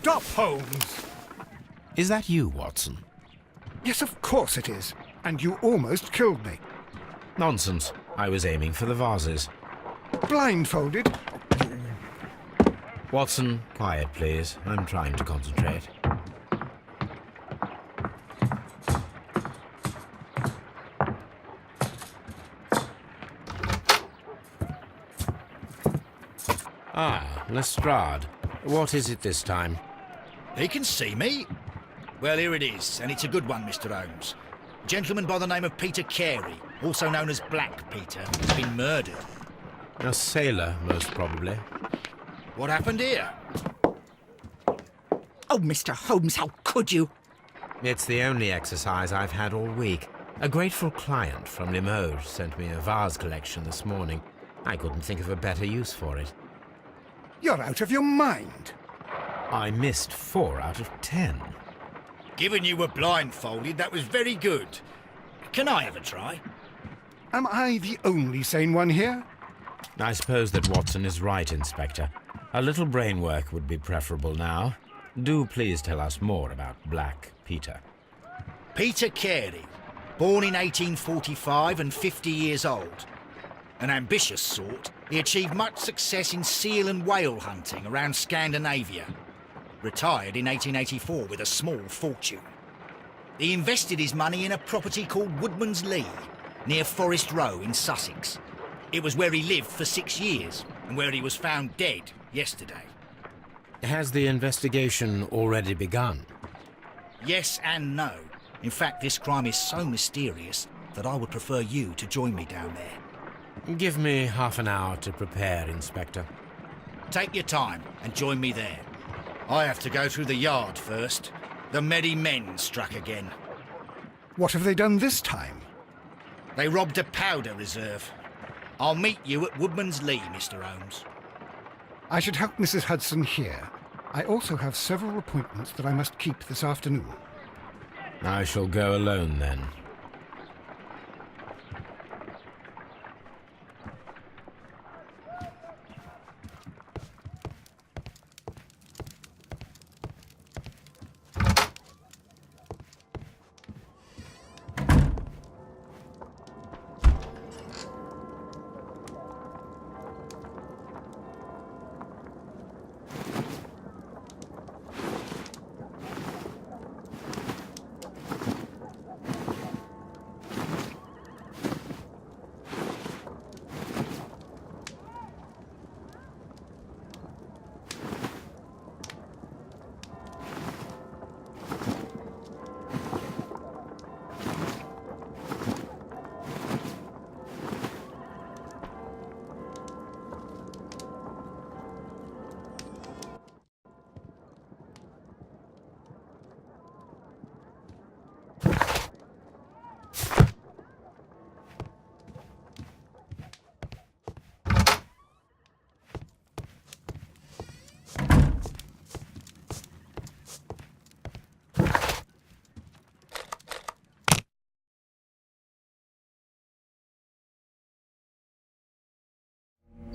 Stop, Holmes! Is that you, Watson? Yes, of course it is. And you almost killed me. Nonsense. I was aiming for the vases. Blindfolded? Watson, quiet, please. I'm trying to concentrate. Ah, Lestrade. What is it this time? He can see me. Well, here it is, and it's a good one, Mr. Holmes. A gentleman by the name of Peter Carey, also known as Black Peter, has been murdered. A sailor, most probably. What happened here? Oh, Mr. Holmes, how could you? It's the only exercise I've had all week. A grateful client from Limoges sent me a vase collection this morning. I couldn't think of a better use for it. You're out of your mind. I missed 4 out of 10. Given you were blindfolded, that was very good. Can I have a try? Am I the only sane one here? I suppose that Watson is right, Inspector. A little brain work would be preferable now. Do please tell us more about Black Peter. Peter Carey, born in 1845 and 50 years old. An ambitious sort, he achieved much success in seal and whale hunting around Scandinavia. Retired in 1884 with a small fortune. He invested his money in a property called Woodman's Lee, near Forest Row in Sussex. It was where he lived for 6 years, and where he was found dead yesterday. Has the investigation already begun? Yes and no. In fact, this crime is so mysterious that I would prefer you to join me down there. Give me half an hour to prepare, Inspector. Take your time and join me there. I have to go through the yard first. The Merry Men struck again. What have they done this time? They robbed a powder reserve. I'll meet you at Woodman's Lee, Mr. Holmes. I should help Mrs. Hudson here. I also have several appointments that I must keep this afternoon. I shall go alone, then.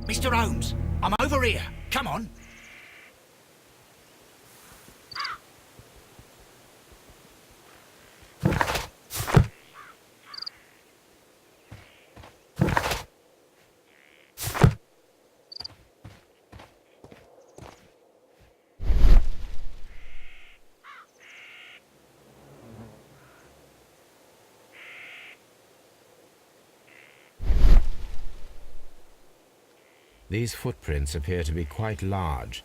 Mr. Holmes, I'm over here. Come on. These footprints appear to be quite large.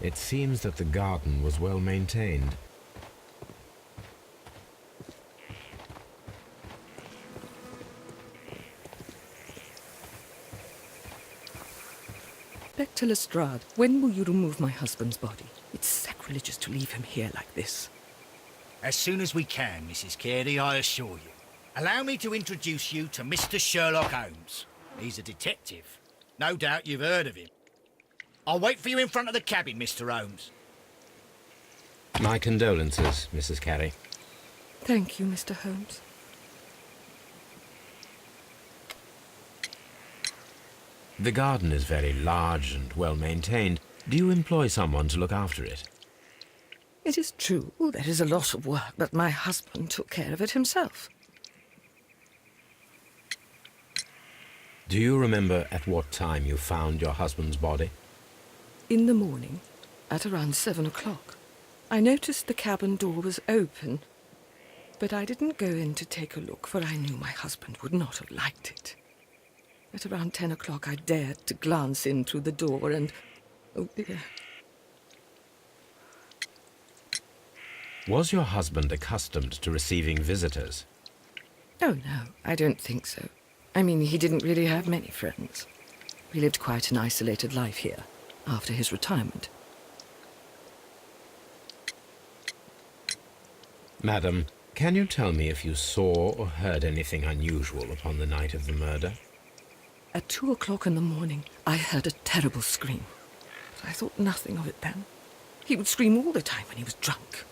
It seems that the garden was well maintained. Inspector Lestrade, when will you remove my husband's body? It's sacrilegious to leave him here like this. As soon as we can, Mrs. Carey, I assure you. Allow me to introduce you to Mr. Sherlock Holmes. He's a detective. No doubt you've heard of him. I'll wait for you in front of the cabin, Mr. Holmes. My condolences, Mrs. Carey. Thank you, Mr. Holmes. The garden is very large and well maintained. Do you employ someone to look after it? It is true, there is a lot of work, but my husband took care of it himself. Do you remember at what time you found your husband's body? In the morning, at around 7 o'clock, I noticed the cabin door was open, but I didn't go in to take a look, for I knew my husband would not have liked it. At around 10 o'clock, I dared to glance in through the door and... oh dear. Was your husband accustomed to receiving visitors? Oh, no, I don't think so. I mean, he didn't really have many friends. He lived quite an isolated life here, after his retirement. Madam, can you tell me if you saw or heard anything unusual upon the night of the murder? At 2 o'clock in the morning, I heard a terrible scream. I thought nothing of it then. He would scream all the time when he was drunk.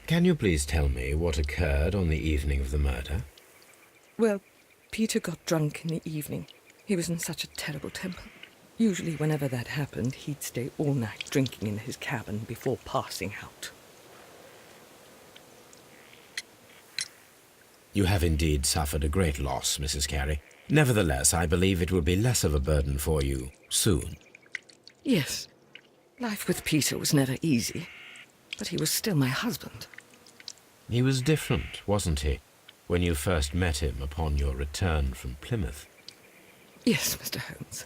Can you please tell me what occurred on the evening of the murder? Well, Peter got drunk in the evening. He was in such a terrible temper. Usually whenever that happened, he'd stay all night drinking in his cabin before passing out. You have indeed suffered a great loss, Mrs. Carey. Nevertheless, I believe it will be less of a burden for you soon. Yes, life with Peter was never easy, but he was still my husband. He was different, wasn't he, when you first met him upon your return from Plymouth? Yes, Mr. Holmes.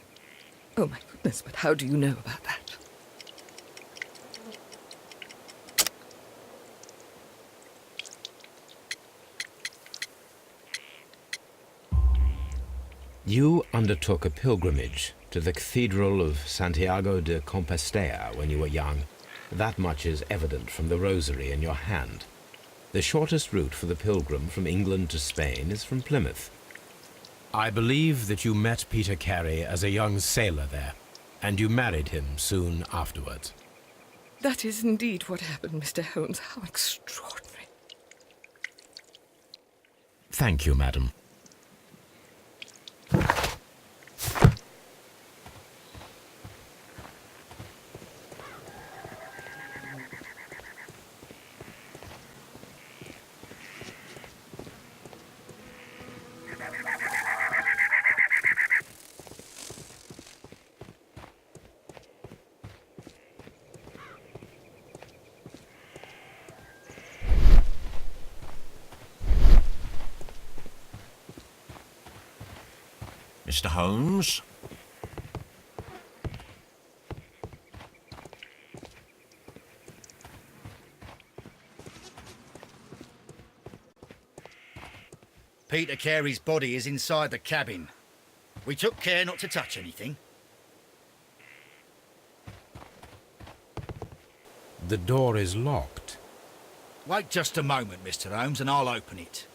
Oh, my goodness, but how do you know about that? You undertook a pilgrimage to the Cathedral of Santiago de Compostela when you were young. That much is evident from the rosary in your hand. The shortest route for the pilgrim from England to Spain is from Plymouth. I believe that you met Peter Carey as a young sailor there, and you married him soon afterwards. That is indeed what happened, Mr. Holmes. How extraordinary. Thank you, madam. Mr. Holmes? Peter Carey's body is inside the cabin. We took care not to touch anything. The door is locked. Wait just a moment, Mr. Holmes, and I'll open it.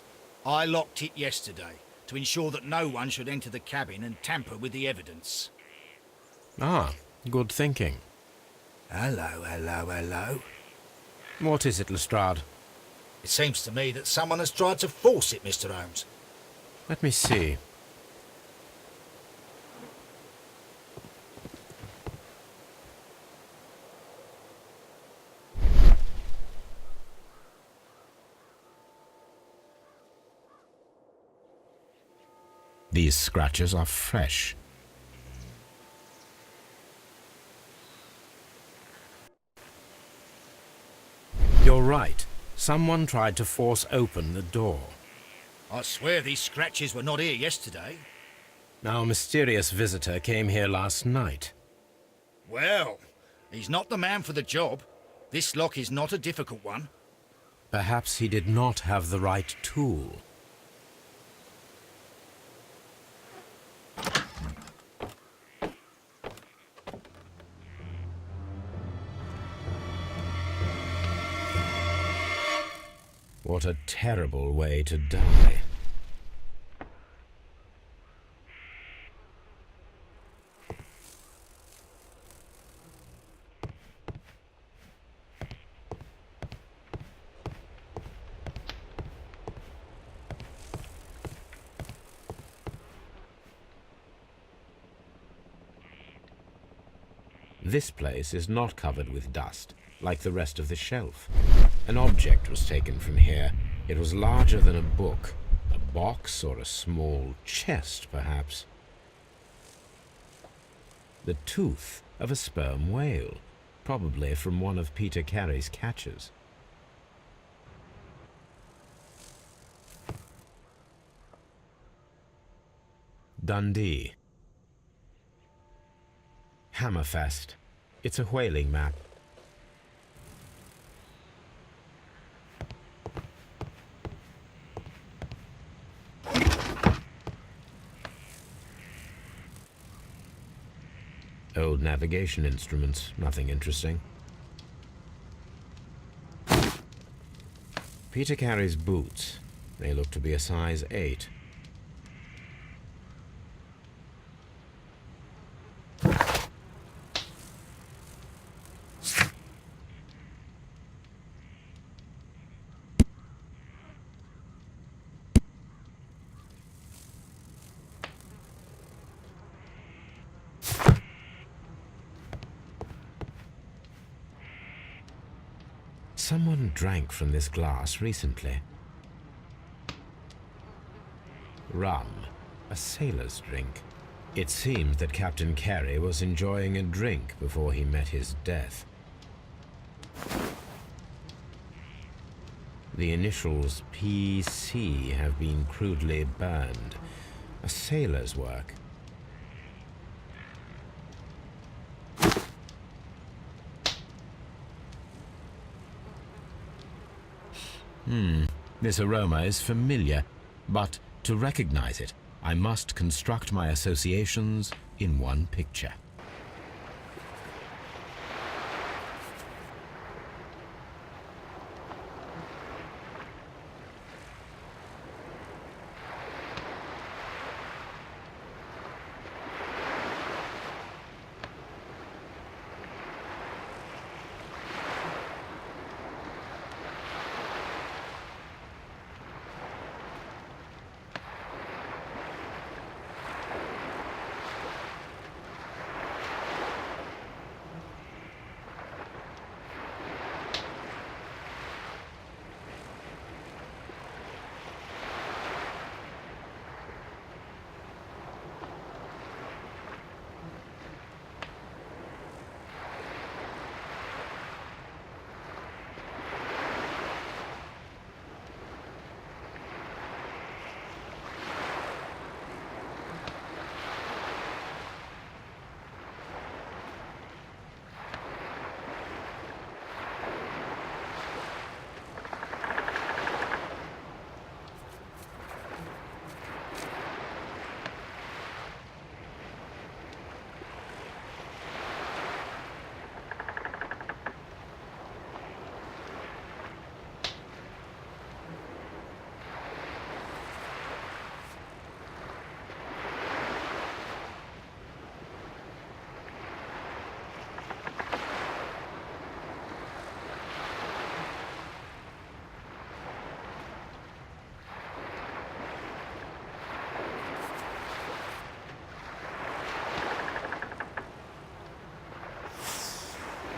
I locked it yesterday to ensure that no one should enter the cabin and tamper with the evidence. Ah, good thinking. Hello, hello, hello. What is it, Lestrade? It seems to me that someone has tried to force it, Mr. Holmes. Let me see. These scratches are fresh. You're right. Someone tried to force open the door. I swear these scratches were not here yesterday. Our mysterious visitor came here last night. Well, he's not the man for the job. This lock is not a difficult one. Perhaps he did not have the right tool. What a terrible way to die. This place is not covered with dust, like the rest of the shelf. An object was taken from here. It was larger than a book. A box or a small chest, perhaps. The tooth of a sperm whale, probably from one of Peter Carey's catches. Dundee. Hammerfest. It's a whaling map. Old navigation instruments, nothing interesting. Peter Carey's boots. They look to be a size 8. Someone drank from this glass recently. Rum, a sailor's drink. It seems that Captain Carey was enjoying a drink before he met his death. The initials PC have been crudely burned. A sailor's work. This aroma is familiar, but to recognize it, I must construct my associations in one picture.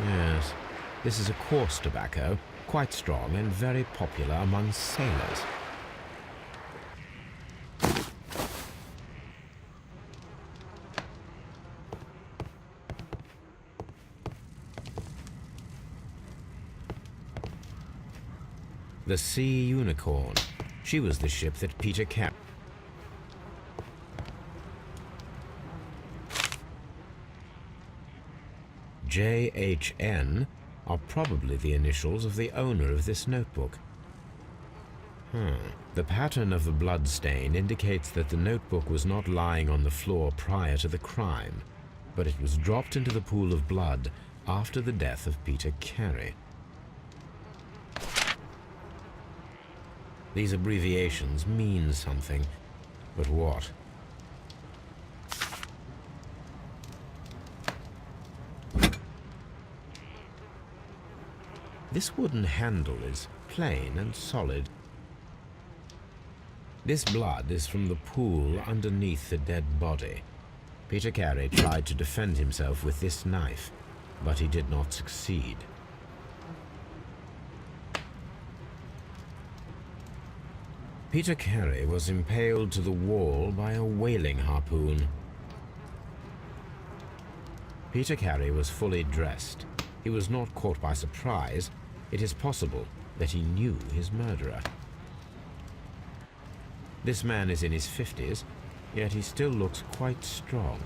Yes, this is a coarse tobacco, quite strong and very popular among sailors. The Sea Unicorn. She was the ship that Peter Carey. JHN are probably the initials of the owner of this notebook. The pattern of the blood stain indicates that the notebook was not lying on the floor prior to the crime, but it was dropped into the pool of blood after the death of Peter Carey. These abbreviations mean something, but what? This wooden handle is plain and solid. This blood is from the pool underneath the dead body. Peter Carey tried to defend himself with this knife, but he did not succeed. Peter Carey was impaled to the wall by a whaling harpoon. Peter Carey was fully dressed. He was not caught by surprise. It is possible that he knew his murderer. This man is in his 50s, yet he still looks quite strong.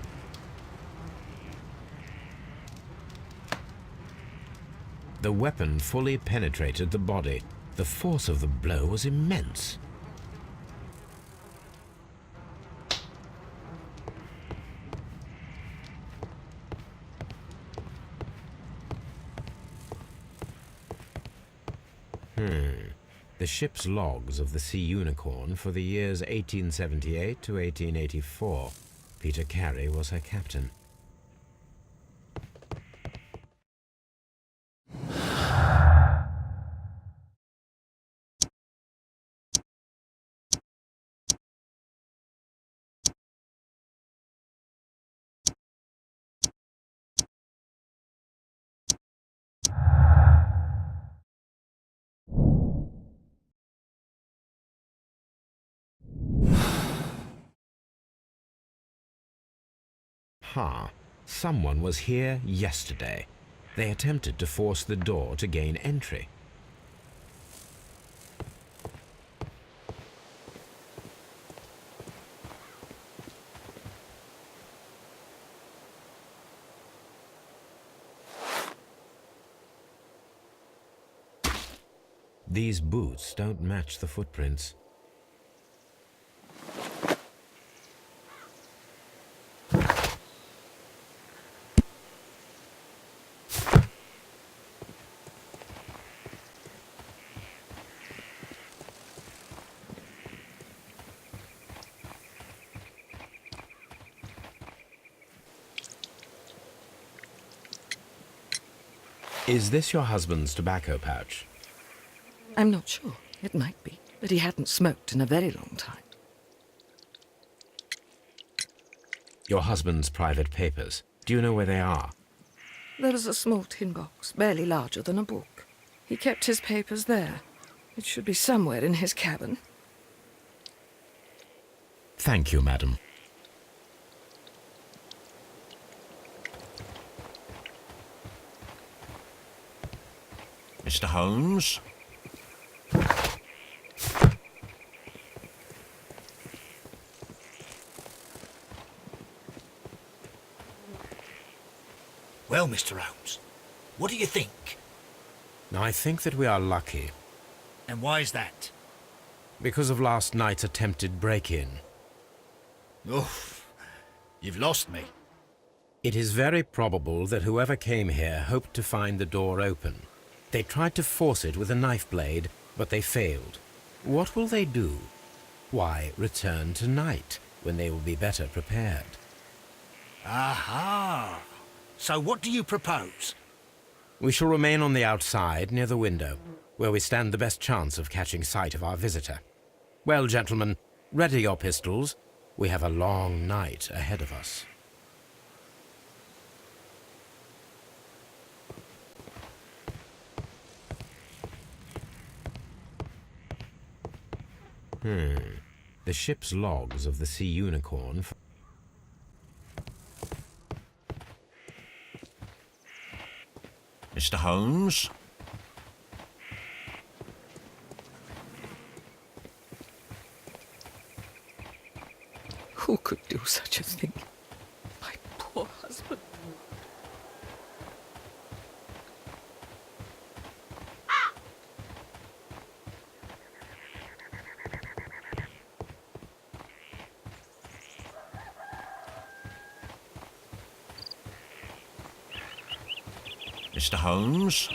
The weapon fully penetrated the body. The force of the blow was immense. The ship's logs of the Sea Unicorn for the years 1878 to 1884. Peter Carey was her captain. Someone was here yesterday. They attempted to force the door to gain entry. These boots don't match the footprints. Is this your husband's tobacco pouch? I'm not sure. It might be, but he hadn't smoked in a very long time. Your husband's private papers. Do you know where they are? There was a small tin box, barely larger than a book. He kept his papers there. It should be somewhere in his cabin. Thank you, madam. Mr. Holmes? Well, Mr. Holmes, what do you think? I think that we are lucky And why is that? because of last night's attempted break-in. Oof, you've lost me. It is very probable that whoever came here hoped to find the door open. They tried to force it with a knife blade, but they failed. What will they do? Why, return tonight, when they will be better prepared. Aha! So what do you propose? We shall remain on the outside, near the window, where we stand the best chance of catching sight of our visitor. Well, gentlemen, ready your pistols. We have a long night ahead of us. The ship's logs of the Sea Unicorn. Mr. Holmes? Who could do such a thing? My poor husband. Mr. Holmes?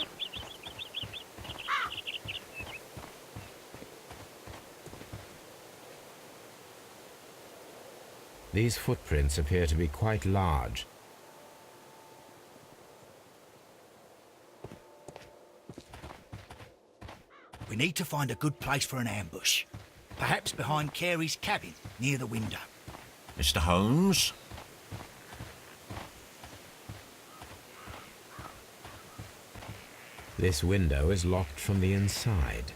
These footprints appear to be quite large. We need to find a good place for an ambush. Perhaps behind Carey's cabin, near the window. Mr. Holmes? This window is locked from the inside.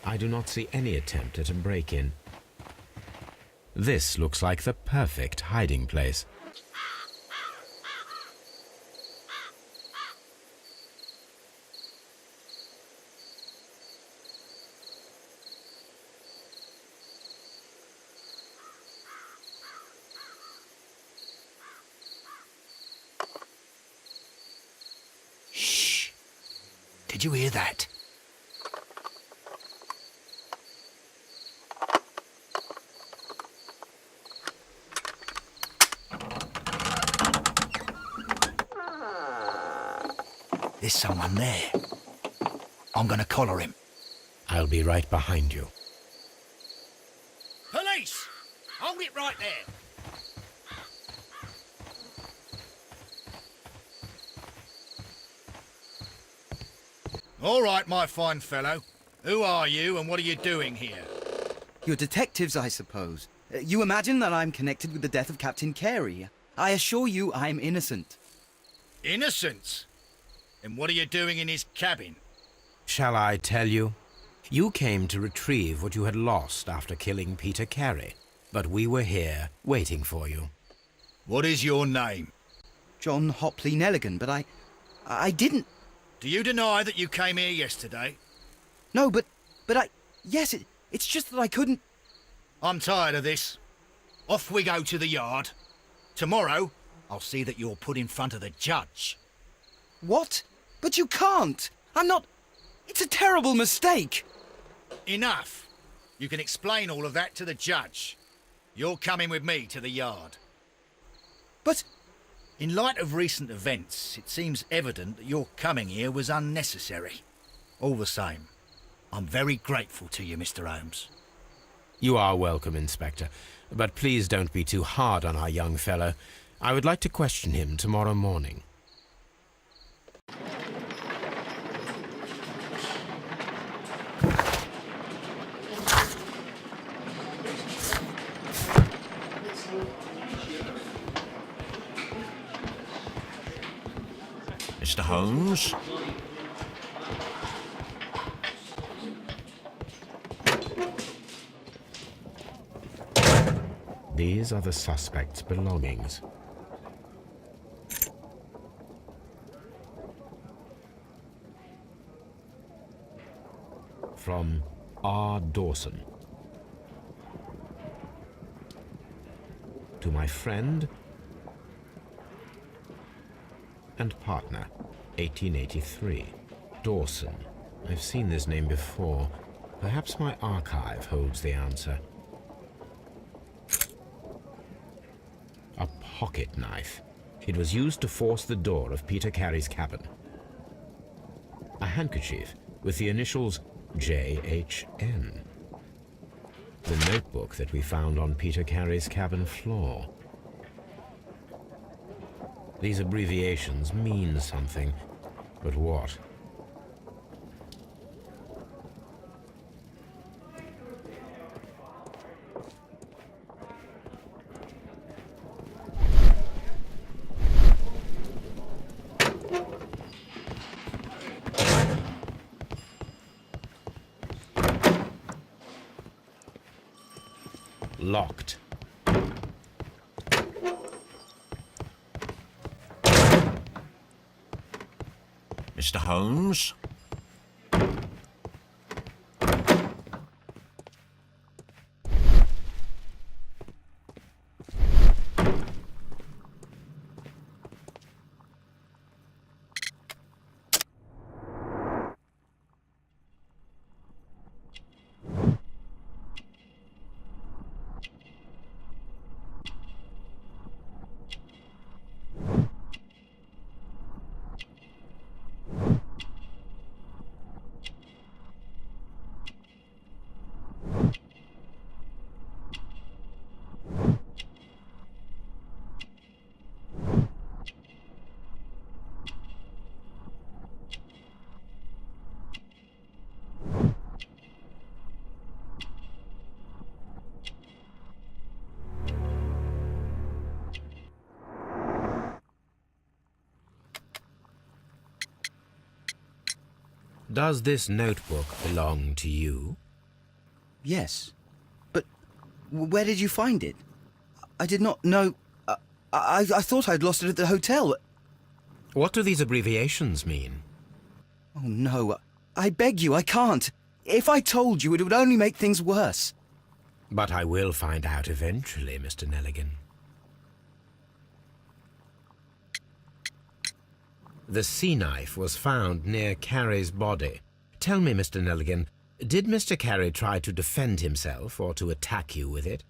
I do not see any attempt at a break-in. This looks like the perfect hiding place. Shh! Did you hear that? There's someone there. I'm gonna collar him. I'll be right behind you. Police! Hold it right there! All right, my fine fellow. Who are you and what are you doing here? You're detectives, I suppose. You imagine that I'm connected with the death of Captain Carey. I assure you I'm innocent. Innocent? And what are you doing in his cabin? Shall I tell you? You came to retrieve what you had lost after killing Peter Carey, but we were here waiting for you. What is your name? John Hopley Nelligan, but I didn't... Do you deny that you came here yesterday? No, but yes, it's just that I couldn't... I'm tired of this. Off we go to the yard. Tomorrow, I'll see that you're put in front of the judge. What? But you can't! I'm not... It's a terrible mistake! Enough. You can explain all of that to the judge. You're coming with me to the yard. But... In light of recent events, it seems evident that your coming here was unnecessary. All the same, I'm very grateful to you, Mr. Holmes. You are welcome, Inspector, but please don't be too hard on our young fellow. I would like to question him tomorrow morning. Mr. Holmes? These are the suspect's belongings. From R. Dawson. To my friend and partner, 1883. Dawson. I've seen this name before. Perhaps my archive holds the answer. A pocket knife. It was used to force the door of Peter Carey's cabin. A handkerchief with the initials JHN. The notebook that we found on Peter Carey's cabin floor. These abbreviations mean something, but what? Locked. Mr. Holmes? Does this notebook belong to you? Yes. But where did you find it? I did not know... I thought I'd lost it at the hotel. What do these abbreviations mean? Oh, no. I beg you, I can't. If I told you, it would only make things worse. But I will find out eventually, Mr. Nelligan. The sea knife was found near Carey's body. Tell me, Mr. Nelligan, did Mr. Carey try to defend himself or to attack you with it?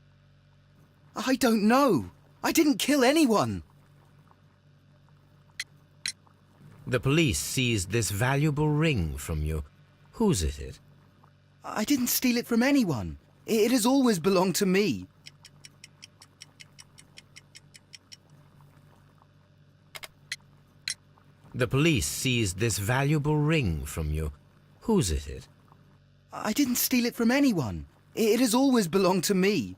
I don't know. I didn't kill anyone. The police seized this valuable ring from you. Whose is it? I didn't steal it from anyone. It has always belonged to me. The police seized this valuable ring from you. Whose is it? I didn't steal it from anyone. It has always belonged to me.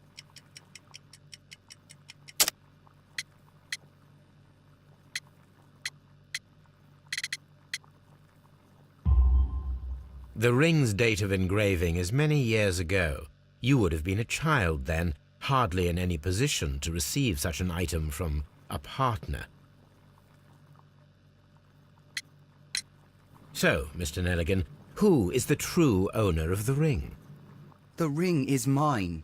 The ring's date of engraving is many years ago. You would have been a child then, hardly in any position to receive such an item from a partner. So, Mr. Nelligan, who is the true owner of the ring? The ring is mine.